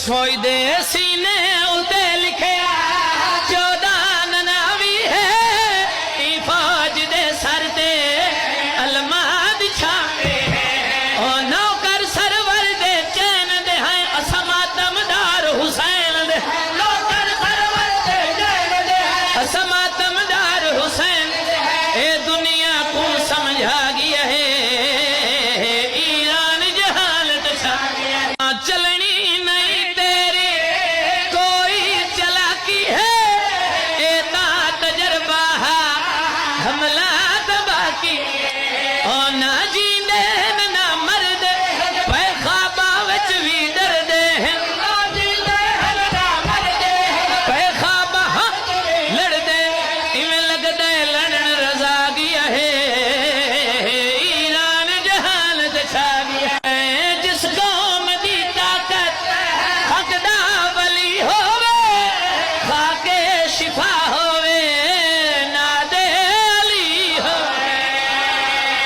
فوج دے سینے اُتے لکھے 14 نناوی ہے ای فوج دے سر تے علماء چھاوے او نوکر سرور دے چین دے ہیں اسماتم دار حسین دے نوکر سرور دے چین دے ہیں اسماتم دار حسین اے دنیا کو سمجھا گیا ہے ایران جہالت چھا گیا چلنی نہیں تیری کوئی چلاکی ہے اے تا تجربہ حملہ دبا کی او نہ جی